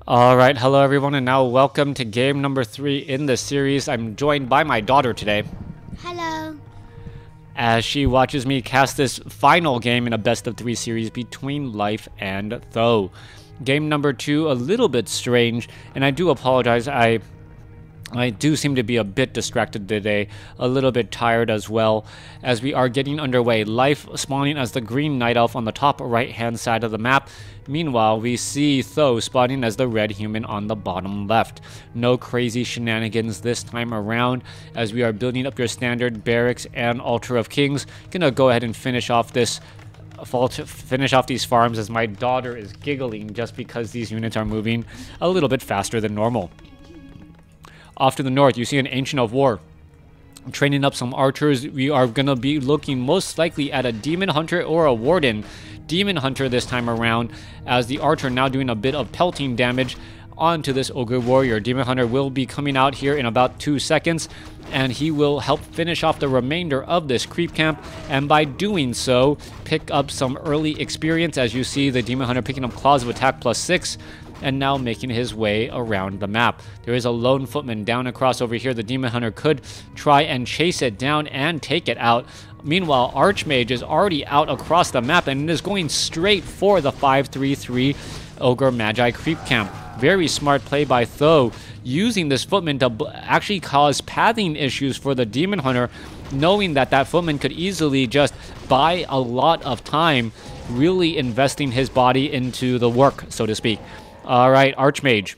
Alright, hello everyone, and now welcome to game number 3 in the series. I'm joined by my daughter today. Hello. As she watches me cast this final game in a best of 3 series between Life and Th000. Game number 2, a little bit strange, and I do apologize, I do seem to be a bit distracted today, a little bit tired as well, as we are getting underway. Life spawning as the green night elf on the top right hand side of the map. Meanwhile, we see Th000 spawning as the red human on the bottom left. No crazy shenanigans this time around, as we are building up your standard barracks and altar of kings. Gonna go ahead and finish off these farms, as my daughter is giggling just because these units are moving a little bit faster than normal. Off to the north, you see an Ancient of War training up some archers. We are going to be looking most likely at a Demon Hunter or a Warden. Demon Hunter this time around, as the archer now doing a bit of pelting damage onto this Ogre Warrior. Demon Hunter will be coming out here in about 2 seconds, and he will help finish off the remainder of this creep camp, and by doing so, pick up some early experience, as you see the Demon Hunter picking up Claws of Attack +6, and now making his way around the map. There is a lone footman down across over here. The Demon Hunter could try and chase it down and take it out. Meanwhile, Archmage is already out across the map and is going straight for the 533 Ogre Magi creep camp. Very smart play by Th000, using this footman to actually cause pathing issues for the Demon Hunter, knowing that that footman could easily just buy a lot of time, really investing his body into the work, so to speak. Alright, Archmage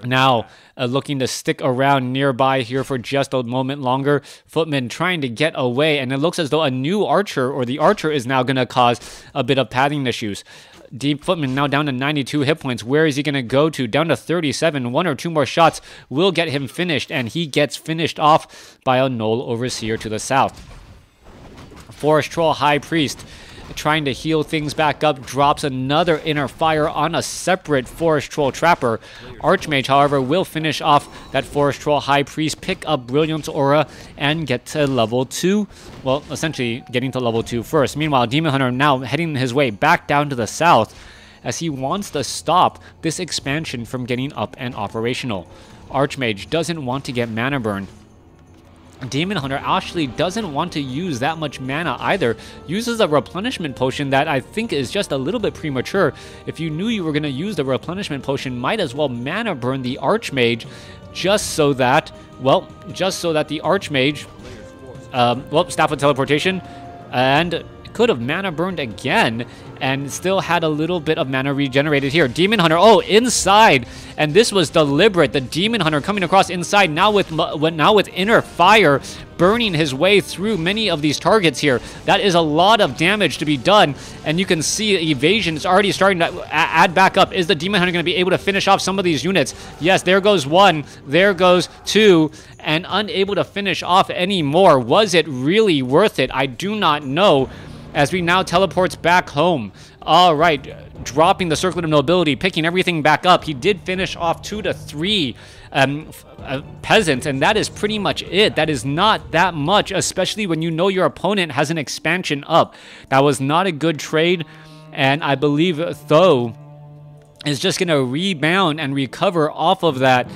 now looking to stick around nearby here for just a moment longer. Footman trying to get away, and it looks as though a new archer, or the archer, is now going to cause a bit of pathing issues. Deep Footman now down to 92 hit points. Where is he going to go to? Down to 37. 1 or 2 more shots will get him finished, and he gets finished off by a Gnoll Overseer to the south. Forest Troll High Priest trying to heal things back up, drops another inner fire on a separate Forest Troll Trapper. Archmage, however, will finish off that Forest Troll High Priest, pick up Brilliance Aura, and get to level 2. Well, essentially getting to level 2 first. Meanwhile, Demon Hunter now heading his way back down to the south, as he wants to stop this expansion from getting up and operational. Archmage doesn't want to get mana burn. Demon Hunter actually doesn't want to use that much mana either. Uses a replenishment potion that I think is just a little bit premature. If you knew you were going to use the replenishment potion, might as well mana burn the Archmage, just so that the Archmage, Staff of Teleportation, and could have mana burned again and still had a little bit of mana regenerated here. Demon Hunter, inside, and this was deliberate. The Demon Hunter coming across inside now with inner fire, burning his way through many of these targets here. That is a lot of damage to be done, and you can see evasion is already starting to add back up. Is the Demon Hunter going to be able to finish off some of these units? Yes, there goes 1, there goes 2, and unable to finish off any more. Was it really worth it? I do not know, as we now teleports back home. All right, dropping the Circlet of Nobility, picking everything back up. He did finish off 2 to 3 peasants, and that is pretty much it. That is not that much, especially when you know your opponent has an expansion up. That was not a good trade, and I believe Th000 is just going to rebound and recover off of that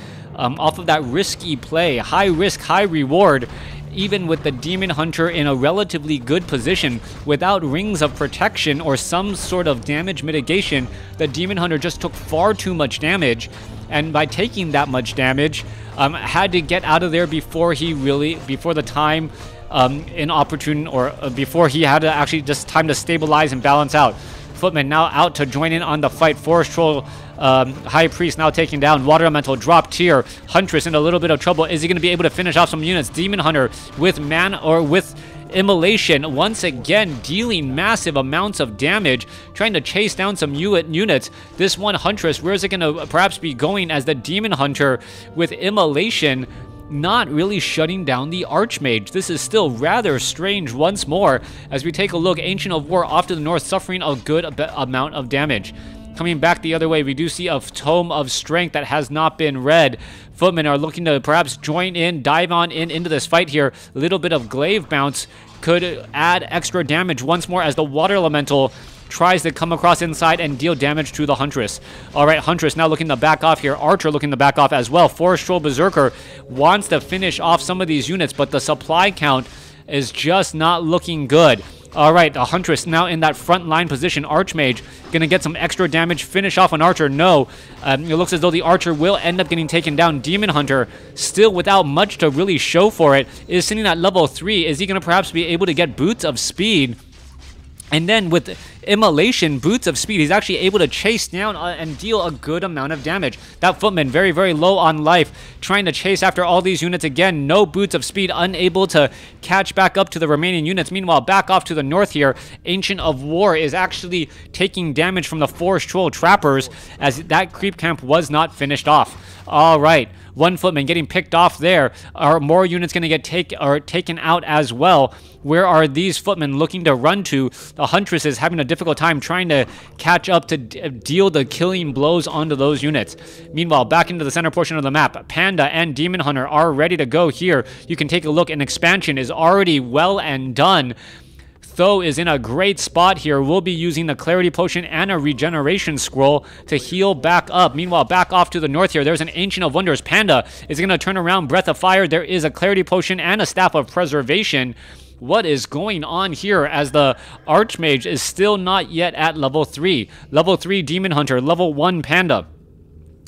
risky play. High risk, high reward. Even with the Demon Hunter in a relatively good position, without rings of protection or some sort of damage mitigation, the Demon Hunter just took far too much damage, and by taking that much damage, had to get out of there before the time inopportune, or before he had to actually just time to stabilize and balance out. Footman now out to join in on the fight. Forest Troll High Priest now taken down. Water Elemental drop tier. Huntress in a little bit of trouble. Is he going to be able to finish off some units? Demon Hunter with with Immolation once again dealing massive amounts of damage, trying to chase down some units. This one Huntress, where is it going to perhaps be going, as the Demon Hunter with Immolation not really shutting down the Archmage? This is still rather strange once more, as we take a look. Ancient of War off to the north, suffering a good amount of damage. Coming back the other way, we do see a Tome of Strength that has not been read. Footmen are looking to perhaps join in, dive on into this fight here. A little bit of glaive bounce could add extra damage once more, as the Water Elemental tries to come across inside and deal damage to the Huntress. All right, Huntress now looking to back off here. Archer looking to back off as well. Forest Troll Berserker wants to finish off some of these units, but the supply count is just not looking good. All right, the Huntress now in that front line position. Archmage going to get some extra damage. Finish off an Archer. No. It looks as though the Archer will end up getting taken down. Demon Hunter, still without much to really show for it, is sitting at level 3. Is he going to perhaps be able to get Boots of Speed? And then with Immolation, Boots of Speed, he's actually able to chase down and deal a good amount of damage. That Footman, very, very low on life, trying to chase after all these units again. No Boots of Speed, unable to catch back up to the remaining units. Meanwhile, back off to the north here, Ancient of War is actually taking damage from the Forest Troll Trappers, as that creep camp was not finished off. All right. One Footman getting picked off there. Are more units going to get taken out as well? Where are these Footmen looking to run to? The Huntress is having a difficult time trying to catch up to deal the killing blows onto those units. Meanwhile, back into the center portion of the map, Panda and Demon Hunter are ready to go here. You can take a look. An expansion is already well and done. Th000 is in a great spot here. We'll be using the Clarity Potion and a Regeneration Scroll to heal back up. Meanwhile, back off to the north here, there's an Ancient of Wonders. Panda is going to turn around. Breath of Fire. There is a Clarity Potion and a Staff of Preservation. What is going on here as the Archmage is still not yet at level 3? Level 3 Demon Hunter, level 1 Panda.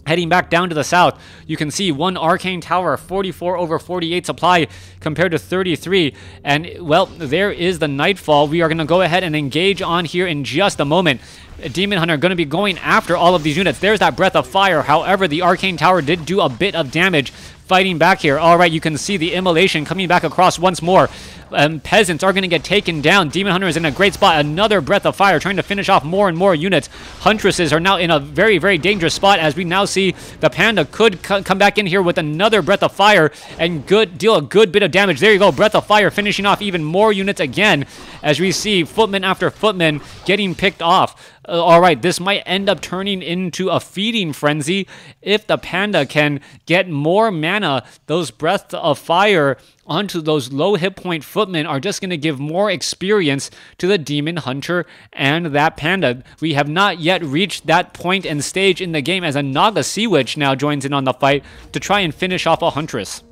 Heading back down to the south, you can see one Arcane Tower, 44 over 48 supply compared to 33. And, well, there is the Nightfall. We are going to go ahead and engage on here in just a moment. Demon Hunter going to be going after all of these units. There's that Breath of Fire. However, the Arcane Tower did do a bit of damage fighting back here. All right, you can see the Immolation coming back across once more. Peasants are going to get taken down. Demon Hunter is in a great spot. Another Breath of Fire trying to finish off more and more units. Huntresses are now in a very, very dangerous spot, as we now see the Panda could come back in here with another Breath of Fire and deal a good bit of damage. There you go. Breath of Fire finishing off even more units again, as we see Footman after Footman getting picked off. All right, this might end up turning into a feeding frenzy if the Panda can get more mana. Those Breath of Fire onto those low hit point Footmen are just going to give more experience to the Demon Hunter and that Panda. We have not yet reached that point and stage in the game, as a Naga Sea Witch now joins in on the fight to try and finish off a Huntress.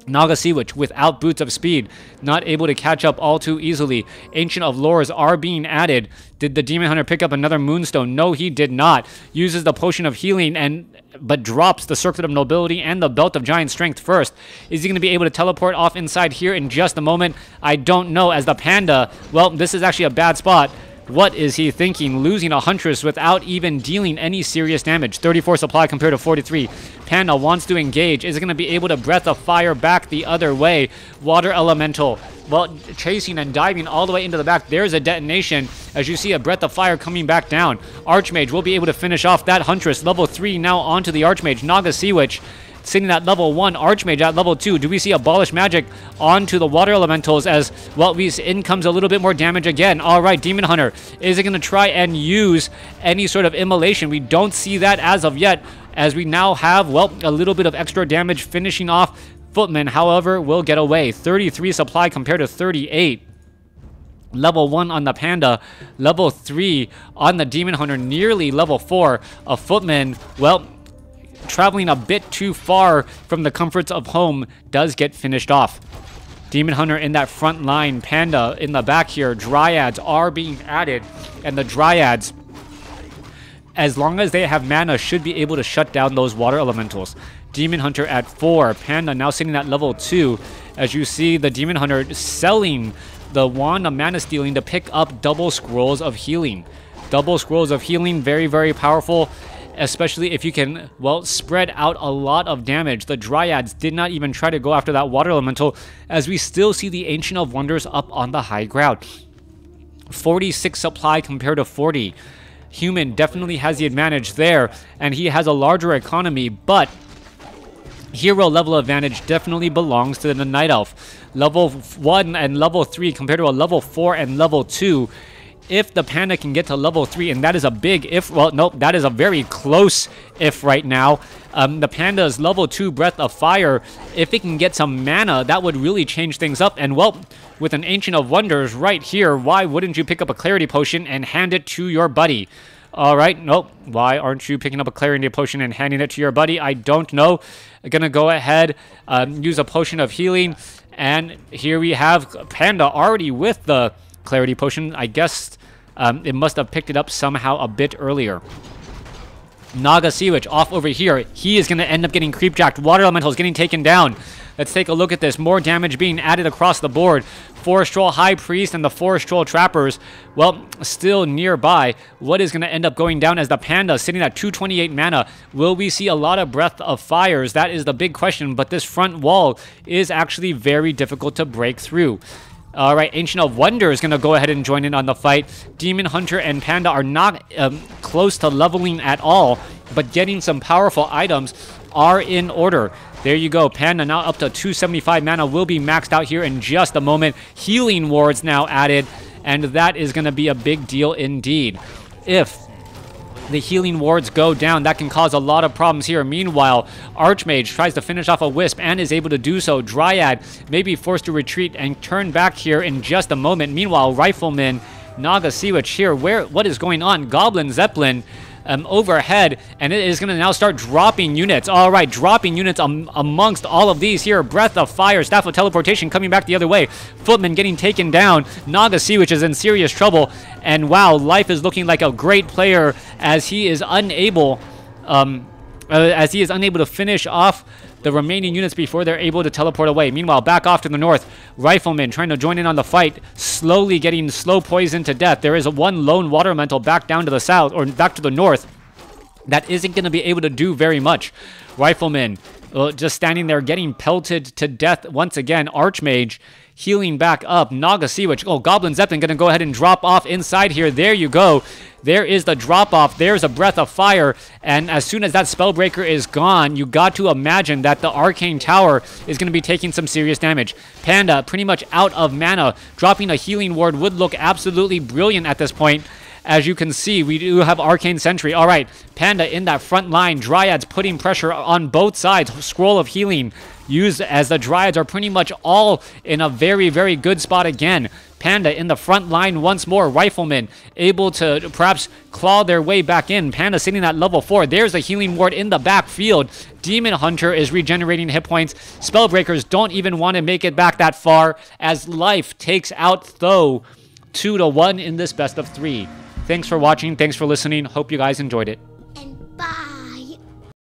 Naga Sea Witch without Boots of Speed, not able to catch up all too easily. Ancient of Lores are being added. Did the Demon Hunter pick up another Moonstone? No, he did not. Uses the Potion of Healing but drops the Circlet of Nobility and the Belt of Giant Strength first. Is he going to be able to teleport off inside here in just a moment? I don't know, as the Panda, well, this is actually a bad spot. What is he thinking? Losing a Huntress without even dealing any serious damage. 34 supply compared to 43. Panda wants to engage. Is it going to be able to Breath of Fire back the other way? Water Elemental, well, chasing and diving all the way into the back. There's a detonation as you see a Breath of Fire coming back down. Archmage will be able to finish off that Huntress. Level 3 now onto the Archmage. Naga Sea Witch sitting at level 1, Archmage at level 2. Do we see Abolish Magic onto the Water Elementals as, well, in comes a little bit more damage again. All right, Demon Hunter, is it going to try and use any sort of Immolation? We don't see that as of yet, as we now have, well, a little bit of extra damage finishing off Footman. However, will get away. 33 supply compared to 38. Level 1 on the Panda, level 3 on the Demon Hunter, nearly level 4. A Footman, well, traveling a bit too far from the comforts of home, does get finished off. Demon Hunter in that front line, Panda in the back here. Dryads are being added, and the Dryads, as long as they have mana, should be able to shut down those Water Elementals. Demon Hunter at 4, Panda now sitting at level 2, as you see the Demon Hunter selling the Wand of Mana Stealing to pick up double Scrolls of Healing. Double Scrolls of Healing, very, very powerful, especially if you can, well, spread out a lot of damage. The Dryads did not even try to go after that Water Elemental, as we still see the Ancient of Wonders up on the high ground. 46 supply compared to 40. Human definitely has the advantage there, and he has a larger economy, but hero level advantage definitely belongs to the Night Elf. Level 1 and level 3 compared to a level 4 and level 2. If the Panda can get to level 3, and that is a big if, well, nope, that is a very close if right now. the Panda's level 2 Breath of Fire, if it can get some mana, that would really change things up. And well, with an Ancient of Wonders right here, why wouldn't you pick up a Clarity Potion and hand it to your buddy? All right, nope. Why aren't you picking up a Clarity Potion and handing it to your buddy? I don't know. I'm going to go ahead, use a Potion of Healing. And here we have Panda already with the Clarity Potion. I guess it must have picked it up somehow a bit earlier. Naga Sea Witch off over here. He is going to end up getting creepjacked. Water Elemental is getting taken down. Let's take a look at this. More damage being added across the board. Forest Troll High Priest and the Forest Troll Trappers, well, still nearby. What is going to end up going down as the Panda sitting at 228 mana? Will we see a lot of Breath of Fires? That is the big question, but this front wall is actually very difficult to break through. All right, Ancient of Wonder is going to go ahead and join in on the fight. Demon Hunter and Panda are not close to leveling at all, but getting some powerful items are in order. There you go. Panda now up to 275 mana, will be maxed out here in just a moment. Healing Wards now added, and that is going to be a big deal indeed. If the healing wards go down, that can cause a lot of problems here. Meanwhile, Archmage tries to finish off a Wisp and is able to do so. Dryad may be forced to retreat and turn back here in just a moment. Meanwhile, Rifleman, Naga Sea Witch here. What is going on? Goblin Zeppelin overhead, and it is going to now start dropping units. All right, dropping units amongst all of these here. Breath of Fire, Staff of Teleportation coming back the other way. Footman getting taken down. Naga Sea Witch is in serious trouble, and wow, Life is looking like a great player as he is unable to finish off the remaining units before they're able to teleport away. Meanwhile, back off to the north, Rifleman trying to join in on the fight, slowly getting slow poisoned to death. There is one lone water elemental back down to the south, or back to the north, that isn't going to be able to do very much. Rifleman just standing there getting pelted to death once again. Archmage healing back up. Naga Sea Witch. Oh, Goblin Zeppelin going to go ahead and drop off inside here. There you go. There is the drop off. There's a Breath of Fire. And as soon as that Spellbreaker is gone, you got to imagine that the Arcane Tower is going to be taking some serious damage. Panda pretty much out of mana. Dropping a Healing Ward would look absolutely brilliant at this point. As you can see, we do have Arcane Sentry. All right, Panda in that front line. Dryads putting pressure on both sides. Scroll of Healing used as the Dryads are pretty much all in a very, very good spot again. Panda in the front line once more. Rifleman able to perhaps claw their way back in. Panda sitting at level 4. There's a Healing Ward in the backfield. Demon Hunter is regenerating hit points. Spellbreakers don't even want to make it back that far as Life takes out Th000 2-1 in this best of 3. Thanks for watching. Thanks for listening. Hope you guys enjoyed it.